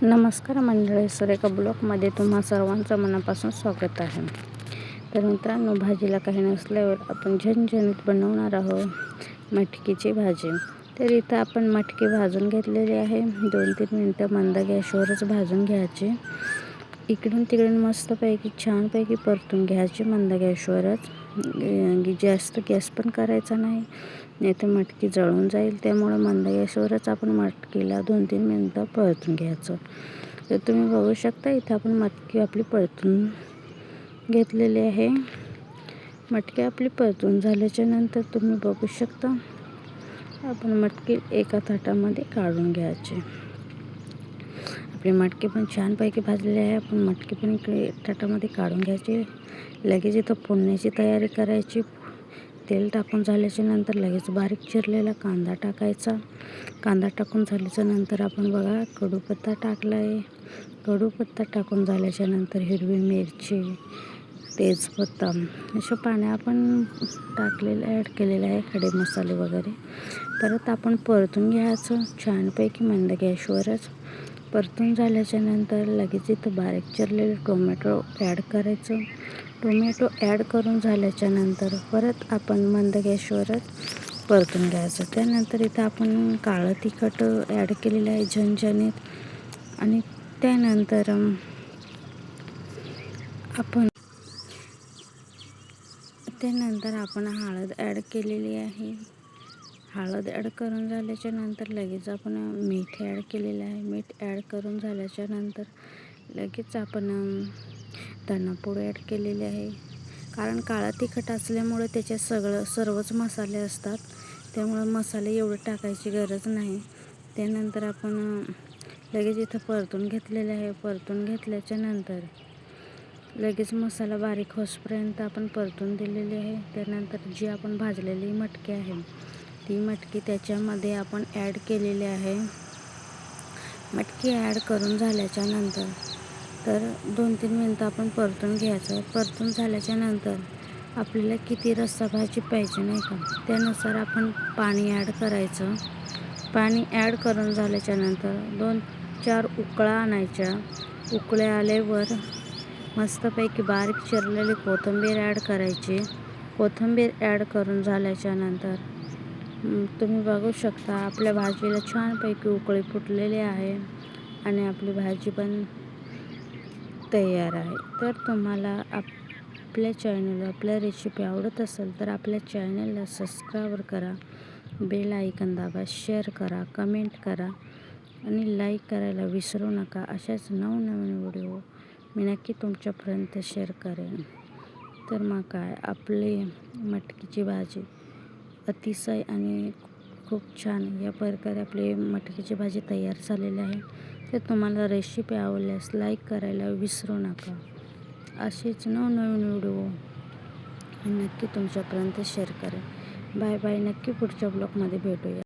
नमस्कार मंडळी, सुरेखा ब्लॉगमध्ये तुम्हा सर्वांचं मनापासून स्वागत आहे. तर मित्रांनो, भाजीला काही नसल्यावर आपण झणझणीत बनवणार आहोत मटकीची भाजी. तर इथं आपण मटकी भाजून घेतलेली आहे. 2-3 मिनटं मंद गॅसवरच भाजून घ्यायची. इकडून तिकडून मस्तपैकी छानपैकी परतून घ्यायची मंद गॅसवरच. जास्त गॅस पण करायचा नाही तर मटकी जळून जाईल. त्यामुळे मंद गॅसवरच आपण मटकीला 2-3 मिनटं परतून घ्यायचं. तर तुम्ही बघू शकता, इथं आपण मटकी आपली परतून घेतलेली आहे. मटकी आपली परतून झाल्याच्या नंतर तुम्ही बघू शकता, आपण मटकी एका ताटामध्ये काढून घ्यायची. आपली मटकी पण छानपैकी भाजलेली आहे. आपण मटकी पण इकडे ताटामध्ये काढून घ्यायची. लगेच इथं फोडण्याची तयारी करायची. तेल टाकून झाल्याच्या नंतर लगेच बारीक चिरलेला कांदा टाकायचा. कांदा टाकून झाल्याच्या नंतर आपण बघा कढीपत्ता टाकला आहे. कढीपत्ता टाकून झाल्याच्या नंतर हिरवी मिरची, तेजपत्ता अशा पाण्या आपण टाकलेलं ॲड केलेलं आहे. खडे मसाले वगैरे परत आपण परतून घ्यायचं छानपैकी मंद गॅसवरच. परतून झाल्याच्या नंतर लगेच इथं बारीक चिरलेलं टोमॅटो ॲड करायचं. टोमॅटो ॲड करून झाल्याच्या नंतर परत आपण मंद गॅसवरच परतून घ्यायचं. त्यानंतर इथं आपण काळं तिखट ॲड केलेलं आहे झणझणीत. आणि त्यानंतर आपण हळद ॲड केलेली आहे. हळद ॲड करून झाल्याच्या नंतर लगेच आपण मीठ ॲड केलेलं आहे. मीठ ॲड करून झाल्याच्या नंतर लगेच आपण धनापूड ॲड केलेली आहे. कारण काळा तिखट असल्यामुळे त्याच्यात सर्वच मसाले असतात, त्यामुळे मसाले एवढे टाकायची गरज नाही. त्यानंतर आपण लगेच इथं परतून घेतलेलं आहे. परतून घेतल्याच्या नंतर लगेच मसाला बारीक होईपर्यंत आपण परतून दिलेली आहे. त्यानंतर जी आपण भाजलेली मटकी आहे ती मटकी त्याच्यामध्ये आपण ॲड केलेली आहे. मटकी ॲड करून झाल्याच्या नंतर तर 2-3 मिनटं आपण परतून घ्यायचं. परतून झाल्याच्या नंतर आपल्याला किती रस्सा भाजी पाहिजे नाही का, त्यानुसार आपण पाणी ॲड करायचं. पाणी ॲड करून झाल्याच्या नंतर 2-4 उकळा आणायच्या. उकळ्या आल्यावर मस्तपैकी बारीक चिरलेली कोथिंबीर ॲड करायची. कोथिंबीर ॲड करून झाल्याच्या नंतर तुम्ही बघू शकता, आपल्या भाजीला छानपैकी उकळी फुटलेली आहे आणि आपली भाजी पण तयार आहे. तर तुम्हाला आपल्या चॅनलला आपल्या रेसिपी आवडत असेल तर आपल्या चॅनलला सबस्क्राईब करा, बेल आयकॉन दाबा, शेअर करा, कमेंट करा आणि लाईक करायला विसरू नका. अशाच नवनवीन व्हिडिओ मी नक्की तुमच्यापर्यंत शेअर करेन. तर मग काय, आपली मटकीची भाजी अतिशय आणि खूप छान या प्रकारे आपली मटकीची भाजी तयार झालेली आहे. तर तुम्हाला रेसिपी आवडल्यास लाईक करायला विसरू नका. असेच नवनवीन व्हिडिओ मी नक्की तुमच्यापर्यंत शेअर करेन. Bye bye. नक्की पुढच्या ब्लॉगमध्ये भेटूया.